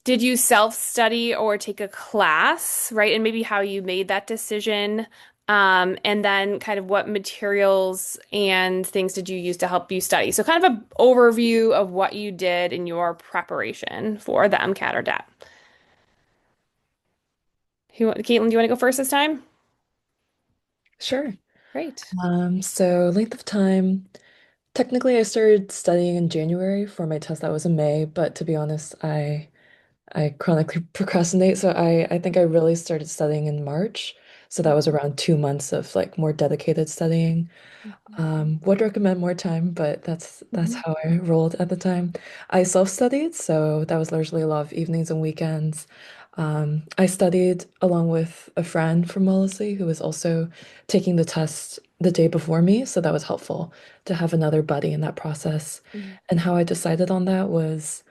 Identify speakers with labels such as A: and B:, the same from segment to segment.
A: Did you self-study or take a class, right? And maybe how you made that decision. And then kind of what materials and things did you use to help you study? So kind of an overview of what you did in your preparation for the MCAT or DAT. Caitlin, do you want to go first this time?
B: Sure.
A: Great.
B: So length of time. Technically, I started studying in January for my test that was in May, but to be honest, I chronically procrastinate, so I think I really started studying in March. So that was around 2 months of like more dedicated studying. Would recommend more time, but that's
A: Mhm.
B: how I rolled at the time. I self-studied, so that was largely a lot of evenings and weekends. I studied along with a friend from Wellesley who was also taking the test the day before me, so that was helpful to have another buddy in that process.
A: Mhm.
B: And how I decided on that was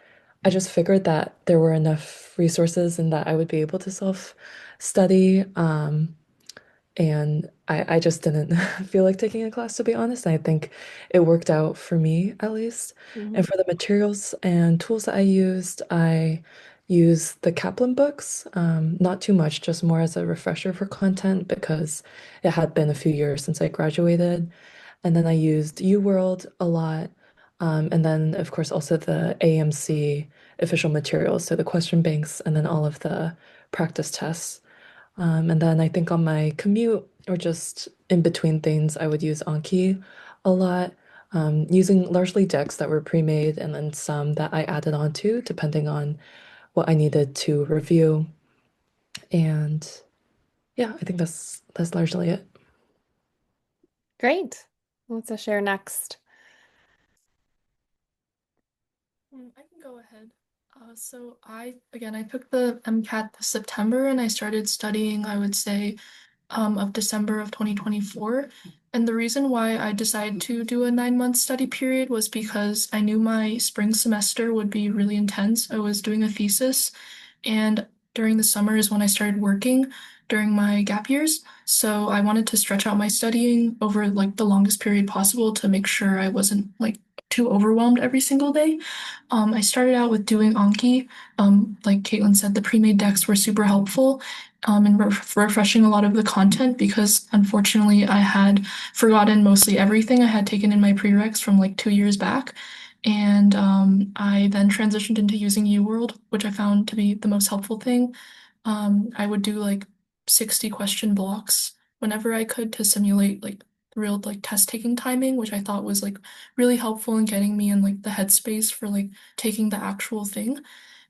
B: I just figured that there were enough resources and that I would be able to self-study. And I just didn't feel like taking a class, to be honest. I think it worked out for me, at least. And
A: Mhm.
B: for the materials and tools that I used the Kaplan books, not too much, just more as a refresher for content because it had been a few years since I graduated. And then I used UWorld a lot. And then, of course, also the AMC official materials, so the question banks and then all of the practice tests. And then I think on my commute or just in between things, I would use Anki a lot, using largely decks that were pre-made and then some that I added on to, depending on what I needed to review. And yeah, I think that's largely it.
A: Great. Let's share next.
C: I can go ahead. I took the MCAT this September and I started studying, I would say, of December of 2024. And the reason why I decided to do a 9 month study period was because I knew my spring semester would be really intense. I was doing a thesis, and during the summer is when I started working during my gap years. So I wanted to stretch out my studying over like the longest period possible to make sure I wasn't like too overwhelmed every single day. I started out with doing Anki. Like Caitlin said, the pre-made decks were super helpful in refreshing a lot of the content because unfortunately I had forgotten mostly everything I had taken in my prereqs from like 2 years back. And I then transitioned into using UWorld, which I found to be the most helpful thing. I would do like 60 question blocks whenever I could to simulate like real like test taking timing, which I thought was like really helpful in getting me in like the headspace for like taking the actual thing.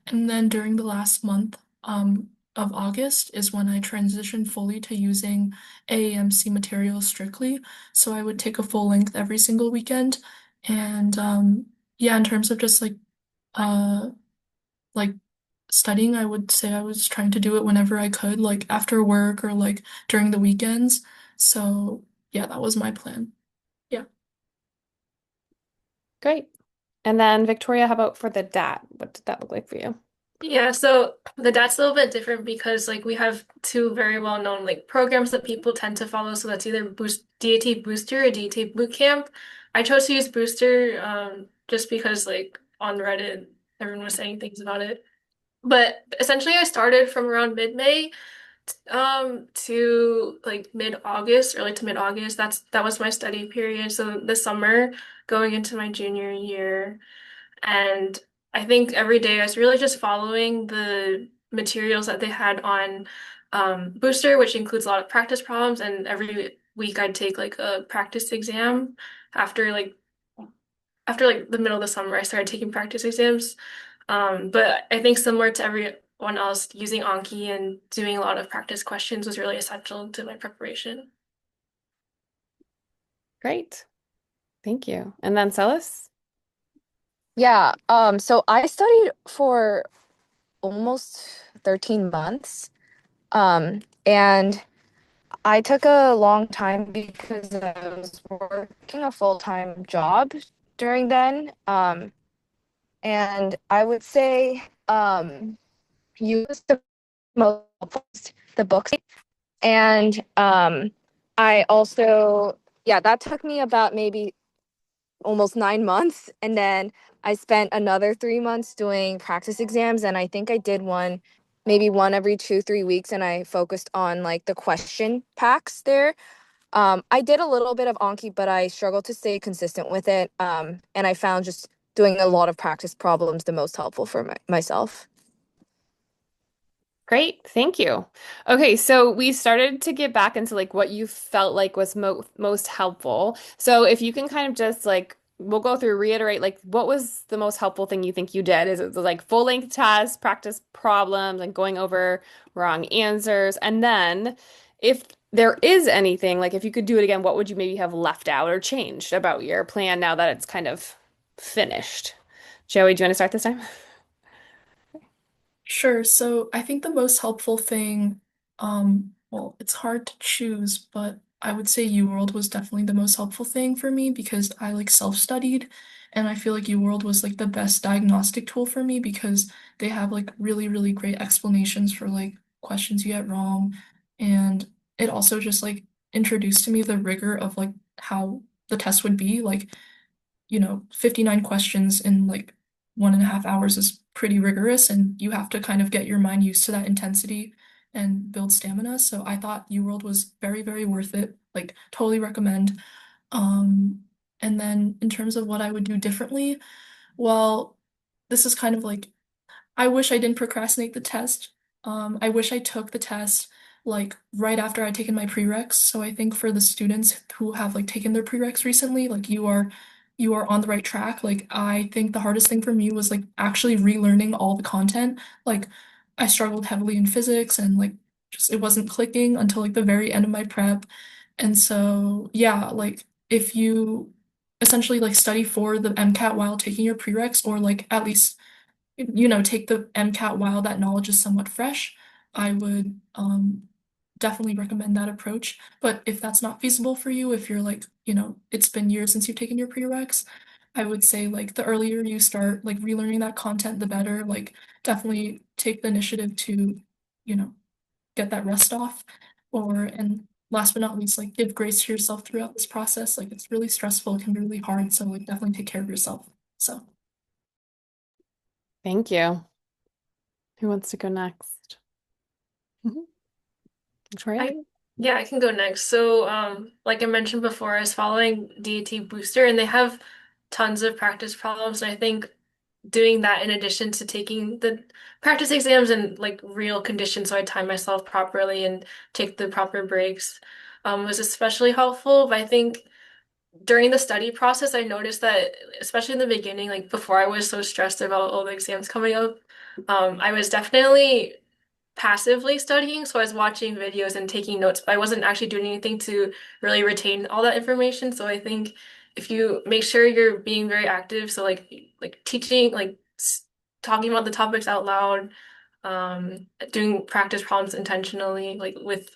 C: And then during the last month of August is when I transitioned fully to using AAMC materials strictly. So I would take a full length every single weekend. And yeah, in terms of just uh like studying, I would say I was trying to do it whenever I could, like after work or like during the weekends. So yeah, that was my plan. Yeah.
A: Great. And then Victoria, how about for the DAT? What did that look like for you?
D: Yeah, so the DAT's a little bit different because like we have two very well-known like programs that people tend to follow. So that's either DAT Booster or DAT Bootcamp. I chose to use Booster just because like on Reddit everyone was saying things about it. But essentially I started from around mid-May to like mid-August, early to mid-August. That was my study period. So the summer going into my junior year. And I think every day I was really just following the materials that they had on Booster, which includes a lot of practice problems. And every week I'd take like a practice exam. After like after like the middle of the summer, I started taking practice exams. But I think similar to everyone else, using Anki and doing a lot of practice questions was really essential to my preparation.
A: Great. Thank you. And then Celis?
E: Yeah, so I studied for almost 13 months. And I took a long time because I was working a full-time job during then. And I would say use the most the books. And I also, yeah, that took me about maybe almost 9 months. And then I spent another 3 months doing practice exams. And I think I did one, maybe one every 2, 3 weeks. And I focused on like the question packs there. I did a little bit of Anki, but I struggled to stay consistent with it. And I found just doing a lot of practice problems the most helpful for myself.
A: Great, thank you. Okay, so we started to get back into like what you felt like was most helpful. So if you can kind of just like we'll go through, reiterate like what was the most helpful thing you think you did? Is it like full length tests, practice problems, and going over wrong answers? And then if there is anything, like if you could do it again, what would you maybe have left out or changed about your plan now that it's kind of finished? Joey, do you want to start this time?
C: Sure. So I think the most helpful thing, well, it's hard to choose, but I would say UWorld was definitely the most helpful thing for me because I like self-studied and I feel like UWorld was like the best diagnostic tool for me because they have like really, really great explanations for like questions you get wrong. And it also just like introduced to me the rigor of like how the test would be. Like 59 questions in like 1.5 hours is pretty rigorous, and you have to kind of get your mind used to that intensity and build stamina. So I thought UWorld was very, very worth it. Like, totally recommend. Um, and then in terms of what I would do differently, well, this is kind of like I wish I didn't procrastinate the test. I wish I took the test like right after I'd taken my prereqs. So I think for the students who have like taken their prereqs recently, like you are on the right track. Like I think the hardest thing for me was like actually relearning all the content. Like I struggled heavily in physics and like just it wasn't clicking until like the very end of my prep. And so yeah, like if you essentially like study for the MCAT while taking your prereqs or like at least take the MCAT while that knowledge is somewhat fresh, I would definitely recommend that approach. But if that's not feasible for you, if you're like, it's been years since you've taken your prereqs, I would say like the earlier you start like relearning that content, the better. Like definitely take the initiative to, you know, get that rust off. And last but not least, like give grace to yourself throughout this process. Like it's really stressful, it can be really hard. So like definitely take care of yourself. So
A: Thank you. Who wants to go next? Mhm. Victoria?
D: I yeah, I can go next. So, like I mentioned before, I was following DAT Booster, and they have tons of practice problems. And I think doing that in addition to taking the practice exams in like real conditions, so I time myself properly and take the proper breaks, was especially helpful. But I think during the study process, I noticed that, especially in the beginning, like before I was so stressed about all the exams coming up, I was definitely passively studying. So I was watching videos and taking notes, but I wasn't actually doing anything to really retain all that information. So I think if you make sure you're being very active, so like teaching, like talking about the topics out loud, doing practice problems intentionally, like with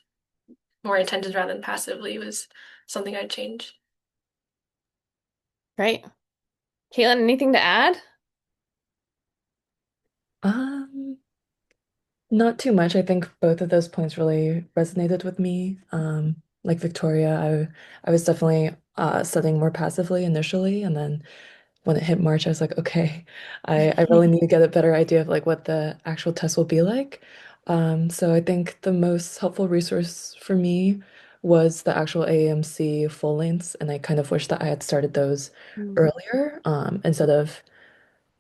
D: more intentions rather than passively was something I'd change.
A: Great. Caitlin, anything to add?
B: Um, Not too much. I think both of those points really resonated with me. Like Victoria, I was definitely studying more passively initially, and then when it hit March, I was like, okay, I really need to get a better idea of like what the actual test will be like. So I think the most helpful resource for me was the actual AAMC full lengths, and I kind of wish that I had started those
A: Mm.
B: earlier, instead of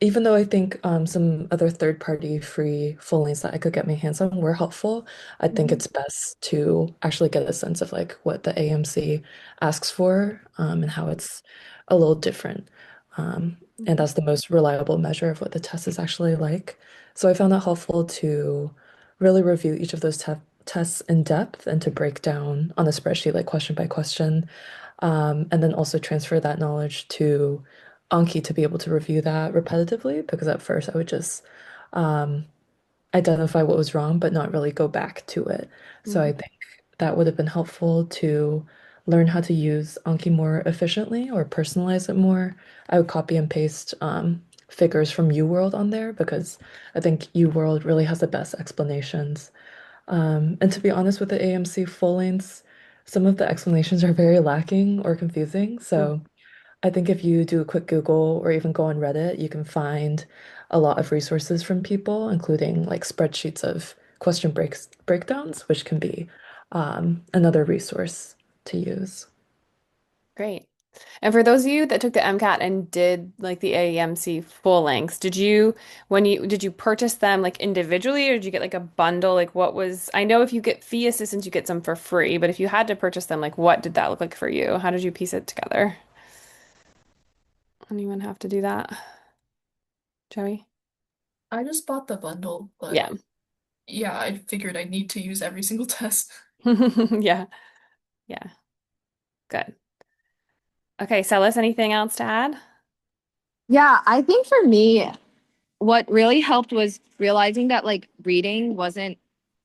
B: even though I think some other third-party free full lengths that I could get my hands on were helpful, I think
A: Mhm.
B: it's best to actually get a sense of like what the AMC asks for, and how it's a little different. And
A: Mhm.
B: that's the most reliable measure of what the test is actually like. So I found it helpful to really review each of those tests in depth and to break down on a spreadsheet, like question by question, and then also transfer that knowledge to Anki to be able to review that repetitively, because at first I would just um, identify what was wrong, but not really go back to it. So I
A: Mhm.
B: think that would have been helpful to learn how to use Anki more efficiently or personalize it more. I would copy and paste figures from UWorld on there because I think UWorld really has the best explanations. And to be honest with the AMC full lengths, some of the explanations are very lacking or confusing. So I think if you do a quick Google or even go on Reddit, you can find a lot of resources from people, including like spreadsheets of breakdowns, which can be another resource to use.
A: Great. And for those of you that took the MCAT and did like the AEMC full lengths, did you purchase them like individually or did you get like a bundle? Like what was, I know if you get fee assistance, you get some for free, but if you had to purchase them, like what did that look like for you? How did you piece it together? Anyone have to do that? Joey?
C: I just bought the bundle, but
A: Yeah.
C: yeah, I figured I need to use every single test.
A: Yeah. Yeah. Good. Okay, Celis, anything else to add?
E: Yeah, I think for me, what really helped was realizing that like reading wasn't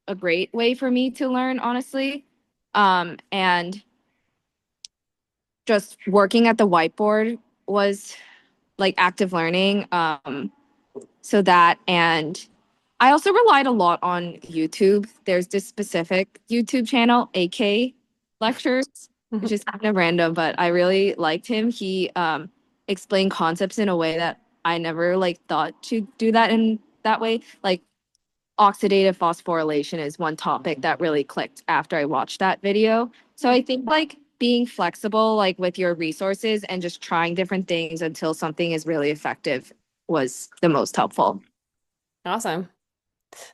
E: a great way for me to learn, honestly. And just working at the whiteboard was like active learning. So that and I also relied a lot on YouTube. There's this specific YouTube channel, AK Lectures, which is kind of random, but I really liked him. He explained concepts in a way that I never like thought to do that in that way. Like oxidative phosphorylation is one topic that really clicked after I watched that video. So I think like being flexible like with your resources and just trying different things until something is really effective was the most helpful.
A: Awesome.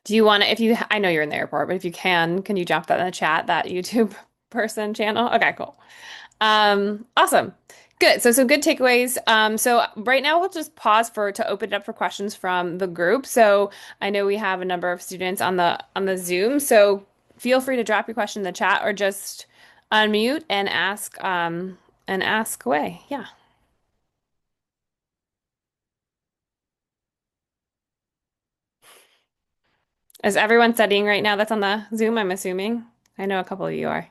A: Do you want to, if you, I know you're in the airport, but if you can you drop that in the chat, that YouTube person channel? Okay, cool. Awesome. Good. So some good takeaways. So right now we'll just pause to open it up for questions from the group. So I know we have a number of students on the Zoom. So feel free to drop your question in the chat or just unmute and ask away. Yeah. Is everyone studying right now that's on the Zoom, I'm assuming? I know a couple of you are.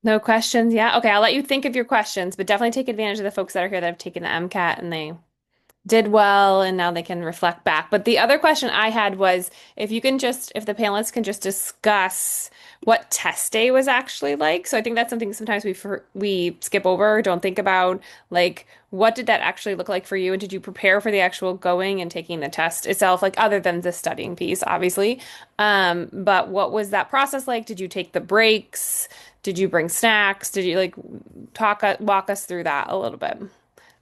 A: No questions? Yeah. Okay, I'll let you think of your questions, but definitely take advantage of the folks that are here that have taken the MCAT and they did well and now they can reflect back. But the other question I had was if the panelists can just discuss what test day was actually like. So I think that's something sometimes we skip over, or don't think about, like what did that actually look like for you? And did you prepare for the actual going and taking the test itself, like other than the studying piece, obviously. But what was that process like? Did you take the breaks? Did you bring snacks? Did you like walk us through that a little bit?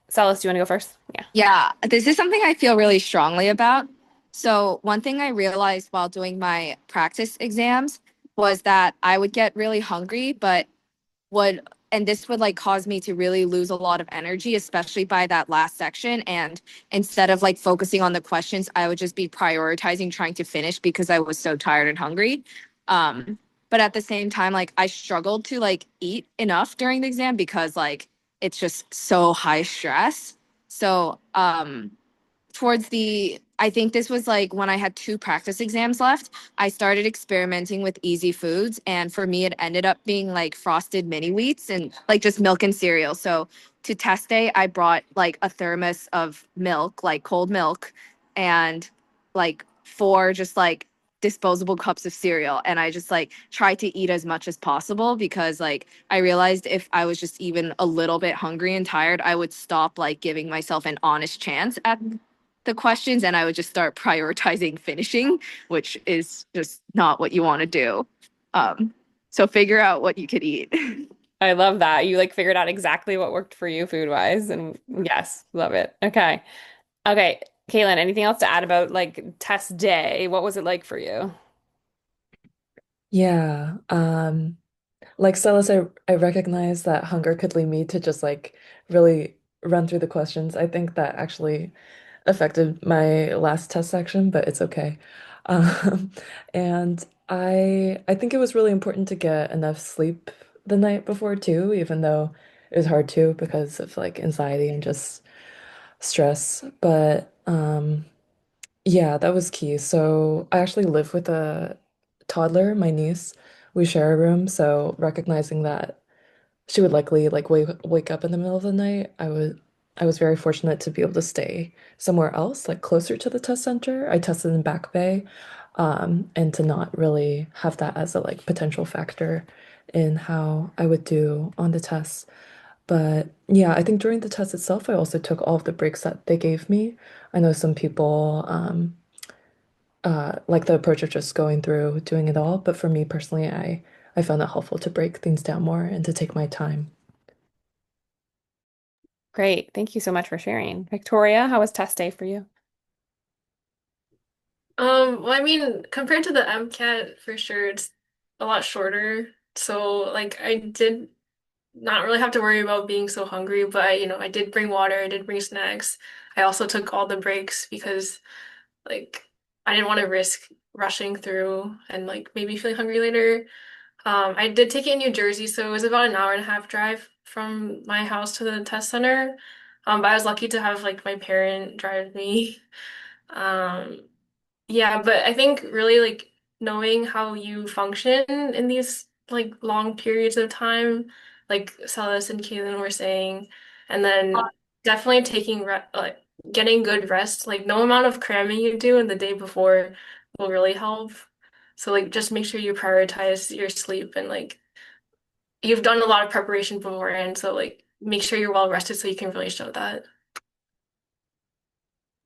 A: Celis, do you want to go first? Yeah.
E: Yeah, this is something I feel really strongly about. So, one thing I realized while doing my practice exams was that I would get really hungry, but would and this would like cause me to really lose a lot of energy, especially by that last section. And instead of like focusing on the questions, I would just be prioritizing trying to finish because I was so tired and hungry. But at the same time, like I struggled to like eat enough during the exam because like it's just so high stress. So towards the I think this was like when I had two practice exams left, I started experimenting with easy foods. And for me, it ended up being like frosted mini wheats and like just milk and cereal. So to test day, I brought like a thermos of milk, like cold milk, and like four just like disposable cups of cereal. And I just like tried to eat as much as possible because like I realized if I was just even a little bit hungry and tired, I would stop like giving myself an honest chance at the questions and I would just start prioritizing finishing, which is just not what you want to do. So figure out what you could eat.
A: I love that. You like figured out exactly what worked for you food wise. And yes, love it. Okay. Okay. Kaylin, anything else to add about like test day? What was it like for you?
B: Yeah. Like Celis, I recognize that hunger could lead me to just like really run through the questions. I think that actually affected my last test section, but it's okay. Um, and I think it was really important to get enough sleep the night before too, even though it was hard to because of like anxiety and just stress. But yeah, that was key. So I actually live with a toddler, my niece. We share a room, so recognizing that she would likely like wake up in the middle of the night, I was very fortunate to be able to stay somewhere else, like closer to the test center. I tested in Back Bay, and to not really have that as a like potential factor in how I would do on the test. But yeah, I think during the test itself, I also took all of the breaks that they gave me. I know some people like the approach of just going through doing it all, but for me personally, I found it helpful to break things down more and to take my time.
A: Great. Thank you so much for sharing. Victoria, how was test day for you?
D: Well, I mean, compared to the MCAT, for sure, it's a lot shorter. So, like, I did not really have to worry about being so hungry, but I did bring water, I did bring snacks. I also took all the breaks because, like, I didn't want to risk rushing through and, like, maybe feeling hungry later. I did take it in New Jersey, so it was about an hour and a half drive from my house to the test center. But I was lucky to have, like, my parent drive me. Um, yeah, but I think really like knowing how you function in these like long periods of time, like Celis and Kaylin were saying, and then definitely taking re like getting good rest. Like no amount of cramming you do in the day before will really help. So like just make sure you prioritize your sleep and like you've done a lot of preparation beforehand, so like make sure you're well rested so you can really show that.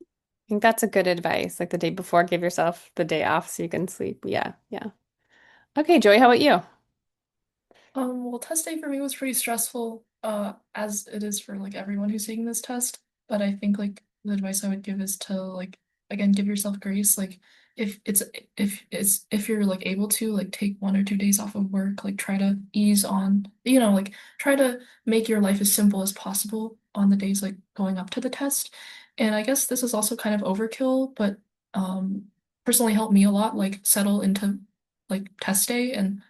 A: I think that's a good advice. Like the day before, give yourself the day off so you can sleep. Yeah, yeah. Okay, Joey, how about you?
C: Well, test day for me was pretty stressful, as it is for like everyone who's taking this test. But I think like the advice I would give is to like again give yourself grace. Like if it's if you're like able to like take 1 or 2 days off of work, like try to ease on, like try to make your life as simple as possible on the days like going up to the test. And I guess this is also kind of overkill, but personally helped me a lot, like settle into like test day and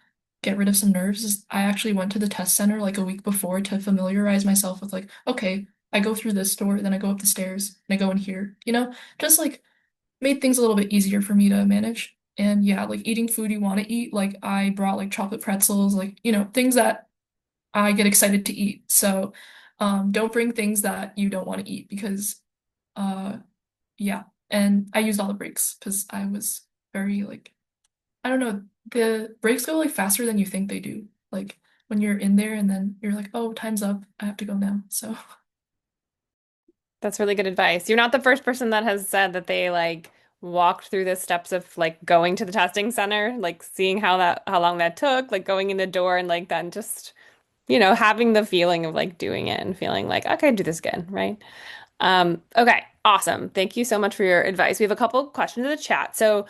C: get rid of some nerves is I actually went to the test center like a week before to familiarize myself with like, okay, I go through this door, then I go up the stairs, and I go in here, just like made things a little bit easier for me to manage. And yeah, like eating food you want to eat, like I brought like chocolate pretzels, like, things that I get excited to eat. So don't bring things that you don't want to eat because uh yeah. And I used all the breaks because I was very like I don't know. The breaks go like faster than you think they do. Like when you're in there and then you're like, oh, time's up. I have to go now. So
A: That's really good advice. You're not the first person that has said that they like walked through the steps of like going to the testing center, like seeing how long that took, like going in the door and like then just, having the feeling of like doing it and feeling like, okay, do this again, right? Okay, awesome. Thank you so much for your advice. We have a couple questions in the chat. So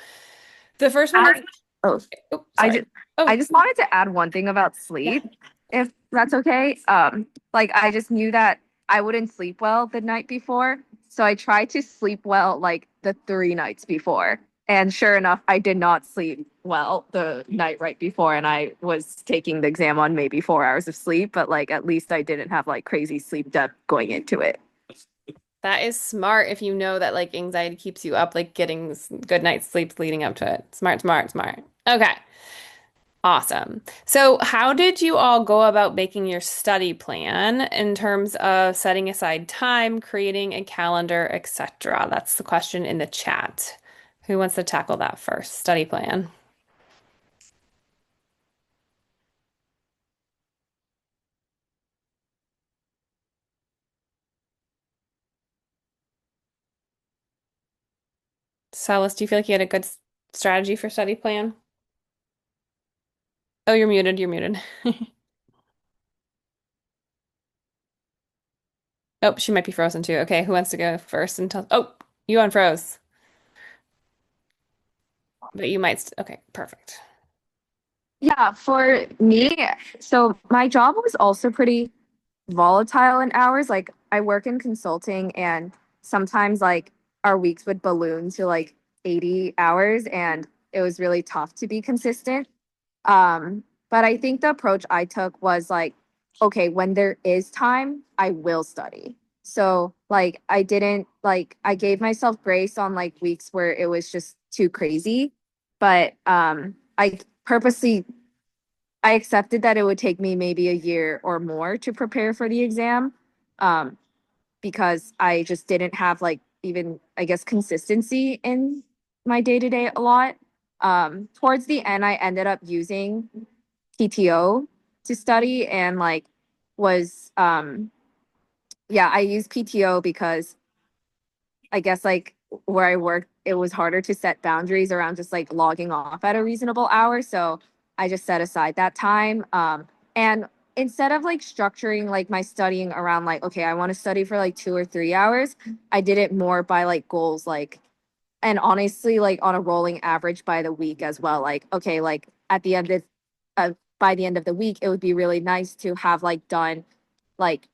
A: the first one is,
E: Oh,
A: oh,
E: I
A: sorry.
E: just I
A: Oh,
E: just wanted to add one thing about
A: yeah.
E: sleep, if that's okay. Like I just knew that I wouldn't sleep well the night before, so I tried to sleep well like the 3 nights before. And sure enough, I did not sleep well the night right before, and I was taking the exam on maybe 4 hours of sleep, but like at least I didn't have like crazy sleep debt going into it.
A: That is smart if you know that like anxiety keeps you up, like getting good night's sleep leading up to it. Smart, smart, smart. Okay, awesome. So, how did you all go about making your study plan in terms of setting aside time, creating a calendar, etc.? That's the question in the chat. Who wants to tackle that first? Study plan. Silas, do you feel like you had a good strategy for study plan? Oh, you're muted. You're muted. Oh, she might be frozen too. Okay, who wants to go first and tell? Oh, you unfroze, but you might. Okay, perfect.
E: Yeah, for me, so my job was also pretty volatile in hours. Like I work in consulting and sometimes like our weeks would balloon to like 80 hours and it was really tough to be consistent. But I think the approach I took was like, okay, when there is time, I will study. So like I didn't like I gave myself grace on like weeks where it was just too crazy. But I purposely I accepted that it would take me maybe a year or more to prepare for the exam. Um, because I just didn't have like even, I guess, consistency in my day to day a lot. Towards the end, I ended up using PTO to study and like was yeah, I used PTO because I guess like where I worked, it was harder to set boundaries around just like logging off at a reasonable hour. So I just set aside that time. And instead of like structuring like my studying around like, okay, I want to study for like 2 or 3 hours, I did it more by like goals, like, and honestly, like on a rolling average by the week as well. Like, okay, like at the end of, by the end of the week, it would be really nice to have like done like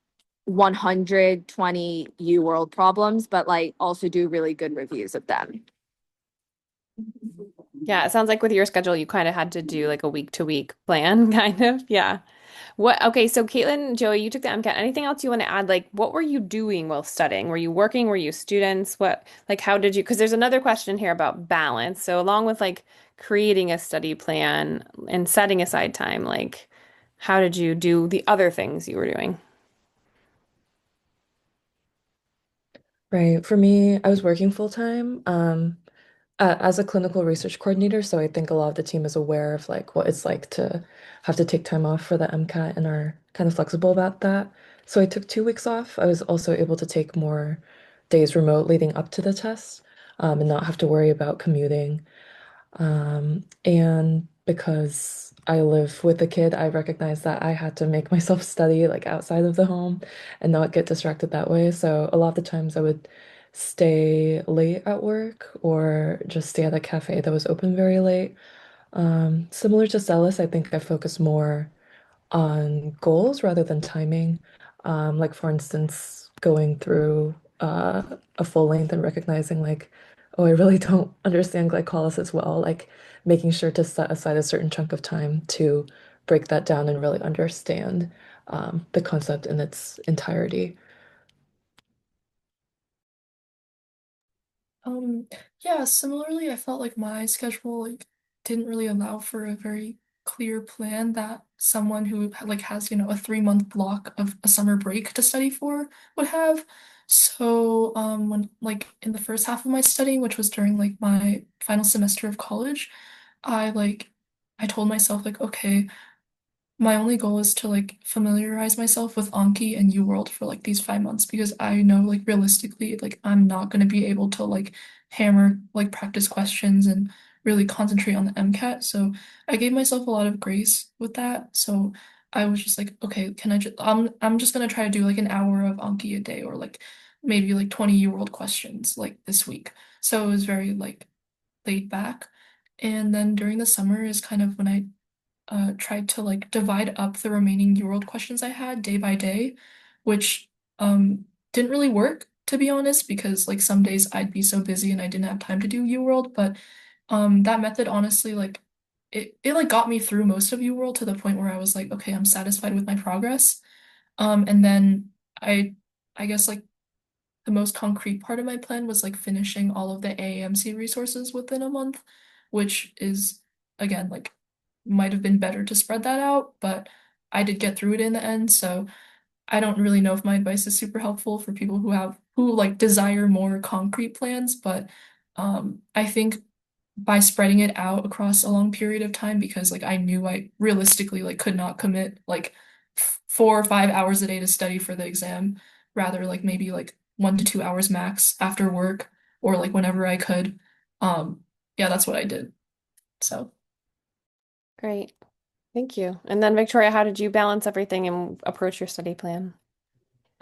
E: 120 U World problems, but like also do really good reviews of them.
A: Yeah, it sounds like with your schedule, you kind of had to do like a week to week plan, kind of. Yeah. Okay, so Caitlin, Joey, you took the MCAT. Anything else you want to add? Like, what were you doing while studying? Were you working? Were you students? Like, how did you, because there's another question here about balance. So, along with like creating a study plan and setting aside time, like, how did you do the other things you were doing?
B: Right. For me, I was working full time as a clinical research coordinator, so I think a lot of the team is aware of like what it's like to have to take time off for the MCAT and are kind of flexible about that. So I took 2 weeks off. I was also able to take more days remote leading up to the test, and not have to worry about commuting. And because I live with a kid, I recognize that I had to make myself study like outside of the home and not get distracted that way. So a lot of the times I would stay late at work or just stay at a cafe that was open very late. Similar to Celis, I think I focus more on goals rather than timing. Like for instance, going through a full length and recognizing like, oh, I really don't understand glycolysis well, like making sure to set aside a certain chunk of time to break that down and really understand the concept in its entirety.
C: Um, yeah, similarly, I felt like my schedule like didn't really allow for a very clear plan that someone who like has, a 3 month block of a summer break to study for would have. So, when like in the first half of my studying, which was during like my final semester of college, I like I told myself like, okay, my only goal is to like familiarize myself with Anki and UWorld for like these 5 months because I know like realistically like I'm not going to be able to like hammer like practice questions and really concentrate on the MCAT. So I gave myself a lot of grace with that. So I was just like, okay, can I just I'm just gonna try to do like an hour of Anki a day or like maybe like 20 UWorld questions like this week. So it was very like laid back. And then during the summer is kind of when I tried to like divide up the remaining UWorld questions I had day by day, which didn't really work to be honest, because like some days I'd be so busy and I didn't have time to do UWorld, but that method honestly like it like got me through most of UWorld to the point where I was like, okay, I'm satisfied with my progress. And then I guess like the most concrete part of my plan was like finishing all of the AAMC resources within a month, which is again like might have been better to spread that out, but I did get through it in the end. So I don't really know if my advice is super helpful for people who like desire more concrete plans, but I think by spreading it out across a long period of time, because like I knew I realistically like could not commit like 4 or 5 hours a day to study for the exam, rather like maybe like 1 to 2 hours max after work or like whenever I could. Yeah, that's what I did. So.
A: Great. Thank you. And then, Victoria, how did you balance everything and approach your study plan?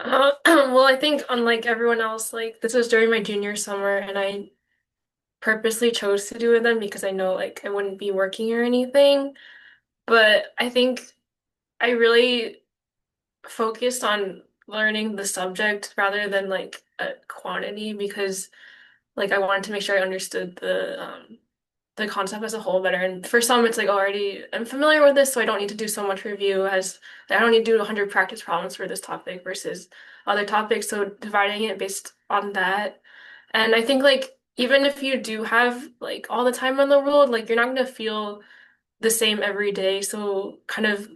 D: Well, I think unlike everyone else, like this was during my junior summer, and I purposely chose to do it then because I know like I wouldn't be working or anything. But I think I really focused on learning the subject rather than like a quantity because like I wanted to make sure I understood the concept as a whole better. And for some, it's like already I'm familiar with this, so I don't need to do so much review as I don't need to do 100 practice problems for this topic versus other topics. So dividing it based on that. And I think like even if you do have like all the time in the world, like you're not gonna feel the same every day. So kind of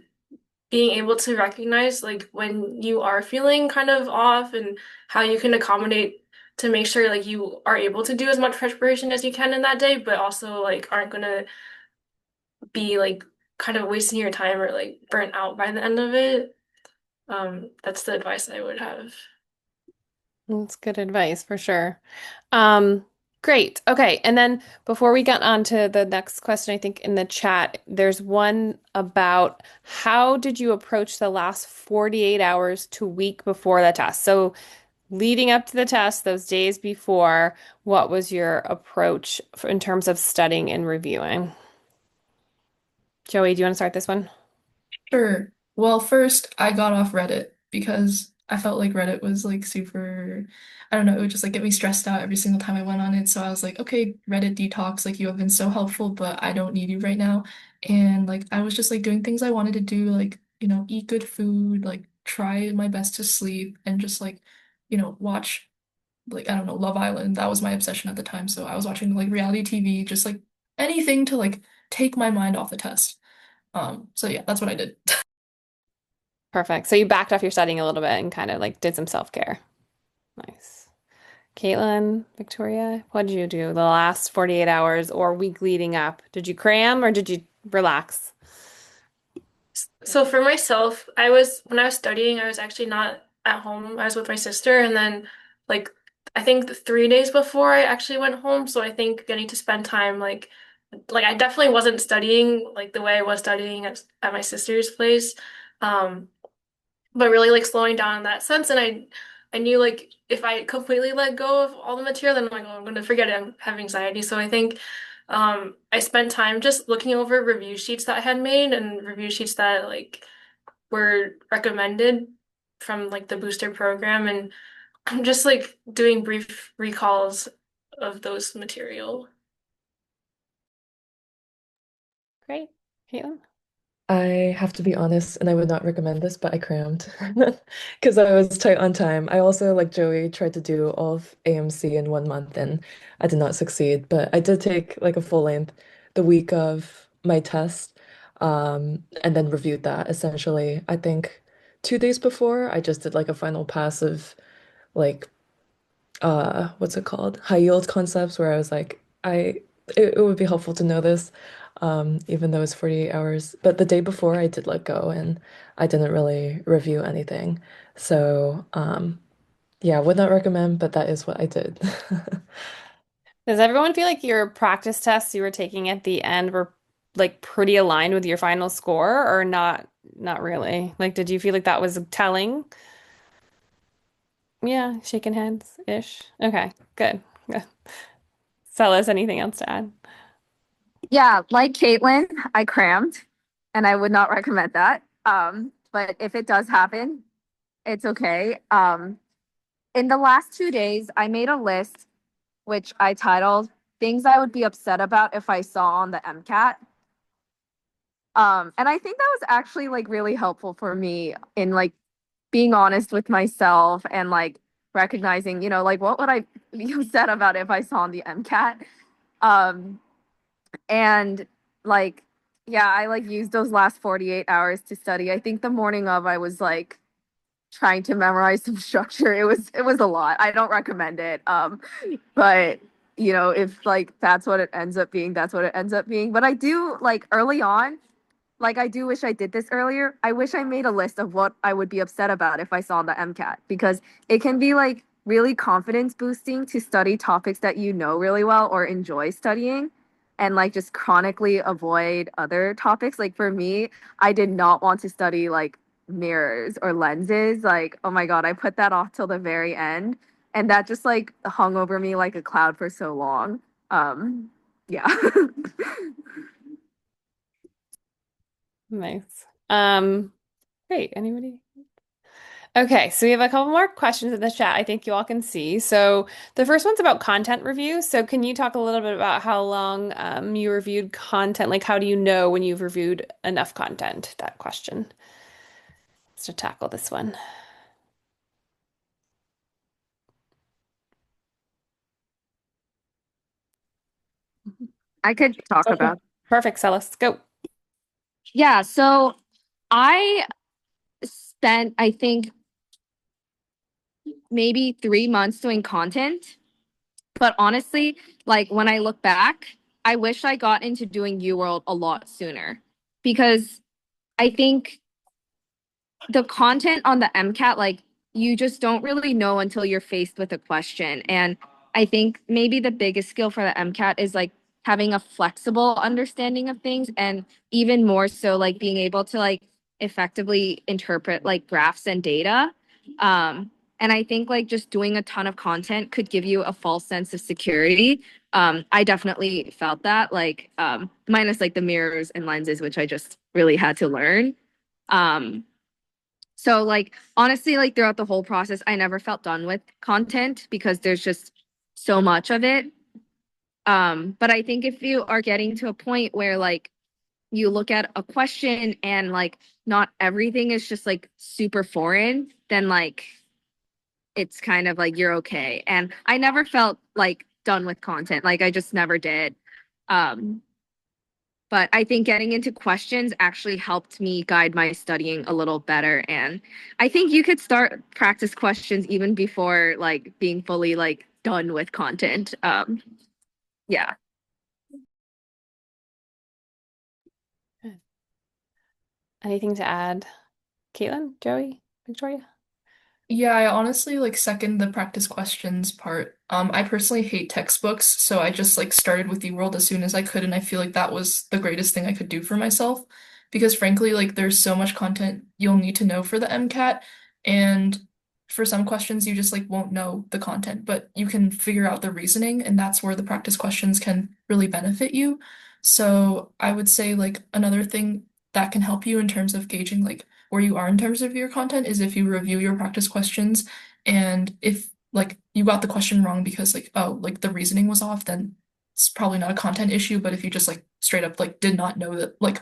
D: being able to recognize like when you are feeling kind of off and how you can accommodate to make sure like you are able to do as much preparation as you can in that day, but also like aren't gonna be like kind of wasting your time or like burnt out by the end of it. That's the advice I would have.
A: That's good advice for sure. Um, Great. Okay. And then before we get on to the next question, I think in the chat, there's one about how did you approach the last 48 hours to week before the test? So leading up to the test, those days before, what was your approach in terms of studying and reviewing? Joey, do you want to start this one?
C: Sure. Well, first I got off Reddit because I felt like Reddit was like super, I don't know, it would just like get me stressed out every single time I went on it. So I was like, okay, Reddit detox, like you have been so helpful, but I don't need you right now. And like I was just like doing things I wanted to do, like, eat good food, like try my best to sleep and just like, watch like I don't know, Love Island. That was my obsession at the time. So I was watching like reality TV, just like anything to like take my mind off the test. So yeah, that's what I did.
A: Perfect. So you backed off your studying a little bit and kind of like did some self-care. Nice. Caitlin, Victoria, what did you do the last 48 hours or week leading up? Did you cram or did you relax?
D: So for myself, when I was studying, I was actually not at home. I was with my sister, and then like I think 3 days before I actually went home. So I think getting to spend time like I definitely wasn't studying like the way I was studying at my sister's place. Um, but really like slowing down in that sense. And I knew like if I completely let go of all the material, then I'm like, oh, I'm gonna forget it. I have anxiety. So I think I spent time just looking over review sheets that I had made and review sheets that like were recommended from like the booster program and I'm just like doing brief recalls of those material.
A: Great. Caitlin?
B: I have to be honest, and I would not recommend this, but I crammed because I was tight on time. I also, like Joey, tried to do all of AMC in 1 month and I did not succeed. But I did take like a full length the week of my test, and then reviewed that essentially. I think 2 days before, I just did like a final pass of like what's it called? High yield concepts where I was like, it would be helpful to know this, even though it's 48 hours. But the day before I did let go and I didn't really review anything. So yeah, would not recommend, but that is what I did.
A: Does everyone feel like your practice tests you were taking at the end were like pretty aligned with your final score or not? Not really. Like, did you feel like that was telling? Yeah, shaking heads ish. Okay, good. Good. Celis, anything else to add?
E: Yeah, like Caitlin, I crammed and I would not recommend that. But if it does happen, it's okay. In the last 2 days, I made a list which I titled Things I Would Be Upset About If I Saw on the MCAT. And I think that was actually like really helpful for me in like being honest with myself and like recognizing, like what would I be upset about if I saw on the MCAT? Um, and like, yeah, I like used those last 48 hours to study. I think the morning of I was like trying to memorize some structure. It was a lot. I don't recommend it. But if like that's what it ends up being, that's what it ends up being. But I do like early on, like I do wish I did this earlier. I wish I made a list of what I would be upset about if I saw the MCAT because it can be like really confidence boosting to study topics that you know really well or enjoy studying and like just chronically avoid other topics. Like for me, I did not want to study like mirrors or lenses. Like, oh my God, I put that off till the very end. And that just like hung over me like a cloud for so long. Yeah.
A: Nice. Great. Anybody? Okay, so we have a couple more questions in the chat I think you all can see. So the first one's about content review. So can you talk a little bit about how long you reviewed content? Like how do you know when you've reviewed enough content? That question. Let's to tackle this one.
E: I could talk
A: Okay.
E: about.
A: Perfect. So let's go.
E: Yeah, so I spent, I think, maybe 3 months doing content. But honestly, like when I look back, I wish I got into doing UWorld a lot sooner because I think the content on the MCAT, like you just don't really know until you're faced with a question. And I think maybe the biggest skill for the MCAT is like having a flexible understanding of things and even more so like being able to like effectively interpret like graphs and data. And I think like just doing a ton of content could give you a false sense of security. I definitely felt that, like minus like the mirrors and lenses, which I just really had to learn. Um, so like honestly, like throughout the whole process, I never felt done with content because there's just so much of it. But I think if you are getting to a point where like you look at a question and like not everything is just like super foreign, then like it's kind of like you're okay. And I never felt like done with content. Like I just never did. Um, but I think getting into questions actually helped me guide my studying a little better. And I think you could start practice questions even before like being fully like done with content. Yeah.
A: Good. Anything to add? Caitlin, Joey, Victoria?
C: Yeah, I honestly like second the practice questions part. I personally hate textbooks, so I just like started with the world as soon as I could, and I feel like that was the greatest thing I could do for myself. Because frankly, like there's so much content you'll need to know for the MCAT, and for some questions you just like won't know the content, but you can figure out the reasoning, and that's where the practice questions can really benefit you. So I would say like another thing that can help you in terms of gauging like where you are in terms of your content is if you review your practice questions and if like you got the question wrong because like oh like the reasoning was off, then it's probably not a content issue. But if you just like straight up like did not know that like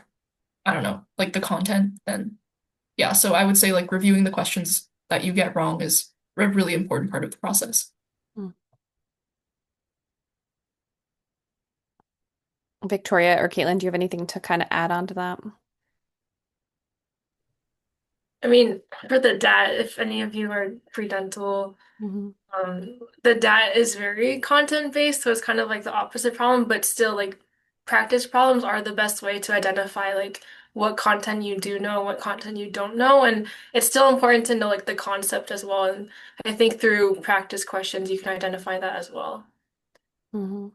C: I don't know like the content, then yeah. So I would say like reviewing the questions that you get wrong is a really important part of the process.
A: Hmm. Victoria or Caitlin, do you have anything to kind of add on to that?
D: I mean, for the DAT, if any of you are pre-dental,
A: Hmm.
D: the DAT is very content based, so it's kind of like the opposite problem, but still like practice problems are the best way to identify like what content you do know, what content you don't know, and it's still important to know like the concept as well. And I think through practice questions you can identify that as well.
A: Hmm.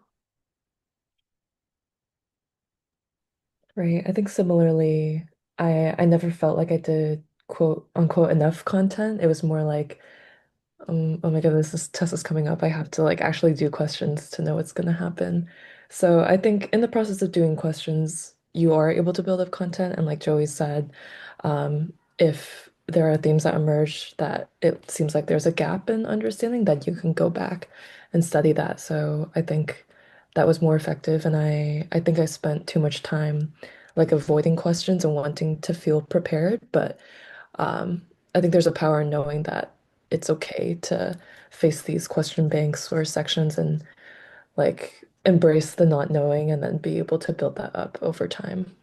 B: Right. I think similarly, I never felt like I did quote unquote enough content. It was more like, oh my goodness, this test is coming up. I have to like actually do questions to know what's gonna happen. So I think in the process of doing questions, you are able to build up content. And like Joey said, if there are themes that emerge that it seems like there's a gap in understanding, that you can go back and study that. So I think that was more effective. And I think I spent too much time like avoiding questions and wanting to feel prepared. But I think there's a power in knowing that it's okay to face these question banks or sections and like embrace the not knowing and then be able to build that up over time.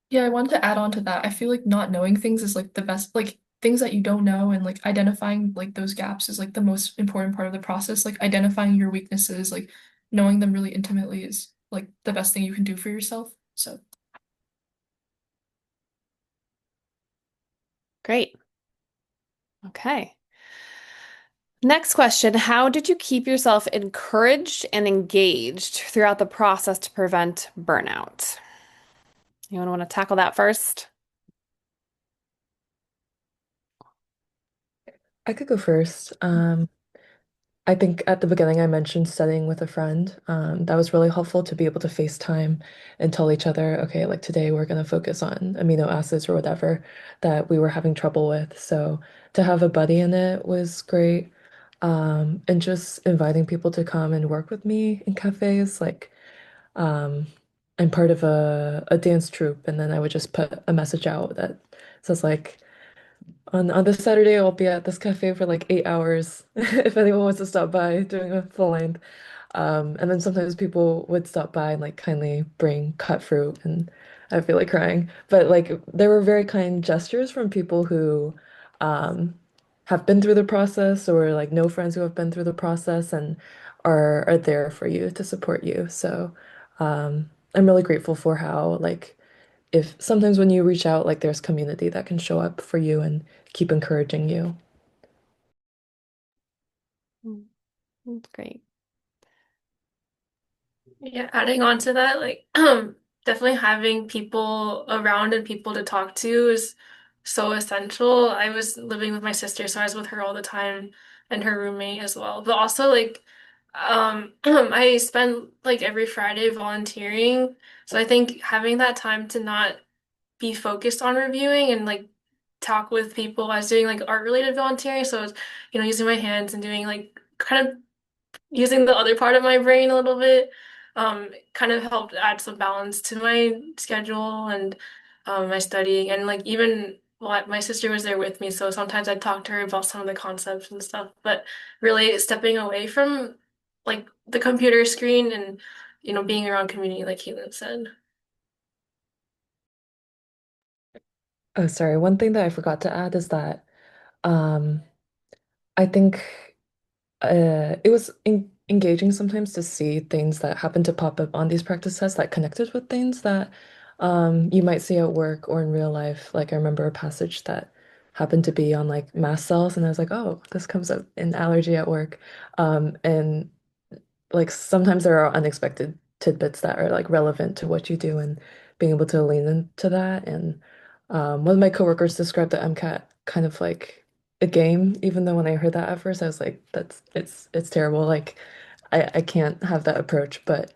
C: Yeah, I wanted to add on to that. I feel like not knowing things is like the best, like things that you don't know and like identifying like those gaps is like the most important part of the process. Like identifying your weaknesses, like knowing them really intimately is like the best thing you can do for yourself. So
A: Great. Okay. Next question. How did you keep yourself encouraged and engaged throughout the process to prevent burnout? You want to tackle that first?
B: I could go first. I think at the beginning I mentioned studying with a friend. That was really helpful to be able to FaceTime and tell each other, okay, like today we're going to focus on amino acids or whatever that we were having trouble with. So to have a buddy in it was great. And just inviting people to come and work with me in cafes. Like, um, I'm part of a dance troupe, and then I would just put a message out that says like, on this Saturday, I'll be at this cafe for like 8 hours if anyone wants to stop by doing a full length. And then sometimes people would stop by and like kindly bring cut fruit and I feel like crying. But like there were very kind gestures from people who um have been through the process or like know friends who have been through the process and are there for you to support you. So I'm really grateful for how like if sometimes when you reach out, like there's community that can show up for you and keep encouraging you.
A: Mm, that's great.
D: Yeah, adding on to that, like definitely having people around and people to talk to is so essential. I was living with my sister, so I was with her all the time and her roommate as well. But also like I spend like every Friday volunteering. So I think having that time to not be focused on reviewing and like talk with people. I was doing like art related volunteering, so I was, using my hands and doing like kind of using the other part of my brain a little bit, kind of helped add some balance to my schedule and my studying. And like even my sister was there with me, so sometimes I'd talk to her about some of the concepts and stuff. But really stepping away from like the computer screen and being around community, like Caitlin said.
B: Oh, sorry. One thing that I forgot to add is that um I think it was engaging sometimes to see things that happen to pop up on these practice tests that connected with things that you might see at work or in real life. Like I remember a passage that happened to be on like mast cells, and I was like, oh, this comes up in allergy at work. And like sometimes there are unexpected tidbits that are like relevant to what you do and being able to lean into that. And one of my coworkers described the MCAT kind of like a game, even though when I heard that at first, I was like, that's it's terrible. Like I can't have that approach. But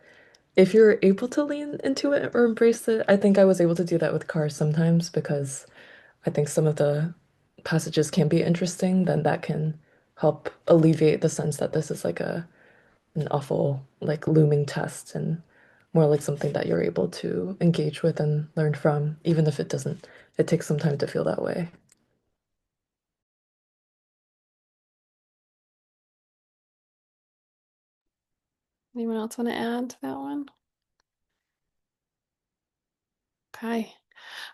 B: if you're able to lean into it or embrace it, I think I was able to do that with cars sometimes because I think some of the passages can be interesting, then that can help alleviate the sense that this is like a an awful like looming test and more like something that you're able to engage with and learn from, even if it doesn't, it takes some time to feel that way.
A: Anyone else want to add to that one? Okay.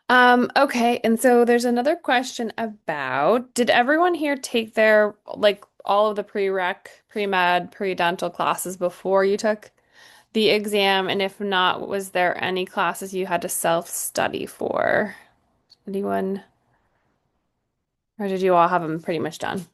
A: Okay, and so there's another question about, did everyone here take their like all of the pre-med, pre-dental classes before you took the exam? And if not, was there any classes you had to self-study for? Anyone? Or did you all have them pretty much done?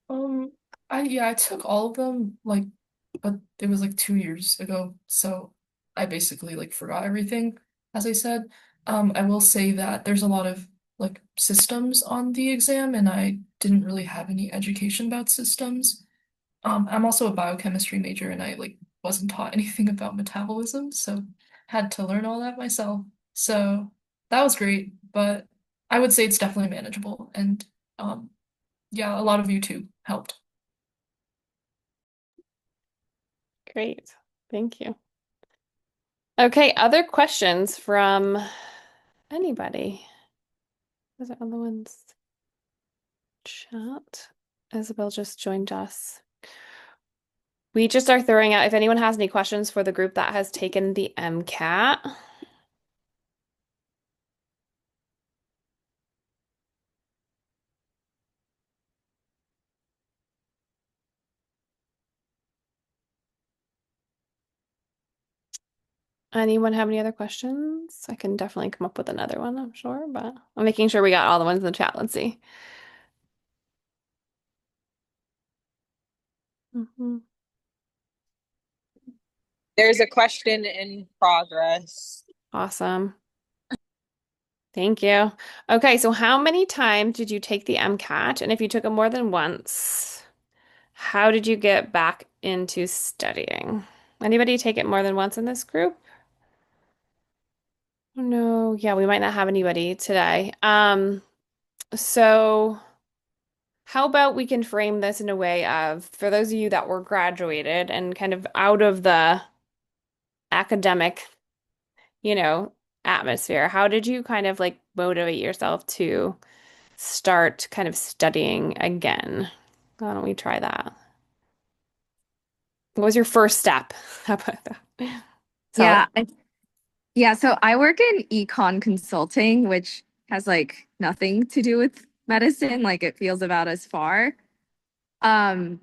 C: Um, I took all of them but it was like 2 years ago, so I basically like forgot everything, as I said. I will say that there's a lot of like systems on the exam, and I didn't really have any education about systems. I'm also a biochemistry major, and I like wasn't taught anything about metabolism, so had to learn all that myself. So that was great, but I would say it's definitely manageable, and um, yeah, a lot of YouTube helped.
A: Great. Thank you. Okay, other questions from anybody? Was there other ones? Chat. Isabel just joined us. We just are throwing out if anyone has any questions for the group that has taken the MCAT. Anyone have any other questions? I can definitely come up with another one, I'm sure, but I'm making sure we got all the ones in the chat. Let's see. Mhm.
F: There's a question in progress.
A: Awesome. Thank you. Okay, so how many times did you take the MCAT? And if you took it more than once, how did you get back into studying? Anybody take it more than once in this group? Oh, no, yeah, we might not have anybody today. So how about we can frame this in a way of, for those of you that were graduated and kind of out of the academic, you know, atmosphere, how did you kind of like motivate yourself to start kind of studying again? Why don't we try that? What was your first step? How about that?
E: Yeah,
A: Sally?
E: Yeah, so I work in econ consulting, which has like nothing to do with medicine. Like it feels about as far. Um,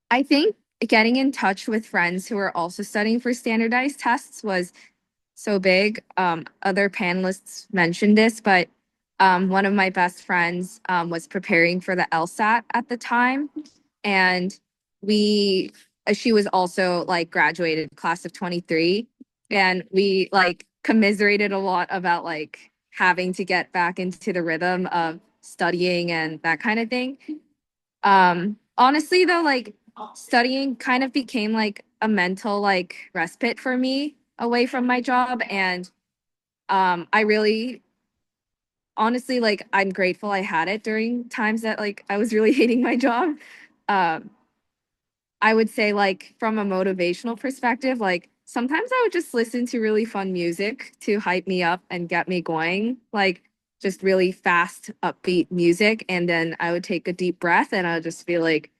E: I think getting in touch with friends who are also studying for standardized tests was so big. Other panelists mentioned this, but one of my best friends was preparing for the LSAT at the time, and we she was also like graduated class of 23, and we like commiserated a lot about like having to get back into the rhythm of studying and that kind of thing. Honestly though, like studying kind of became like a mental like respite for me away from my job, and I really honestly like I'm grateful I had it during times that like I was really hating my job. Um I would say like from a motivational perspective, like sometimes I would just listen to really fun music to hype me up and get me going, like just really fast, upbeat music. And then I would take a deep breath and I would just be like,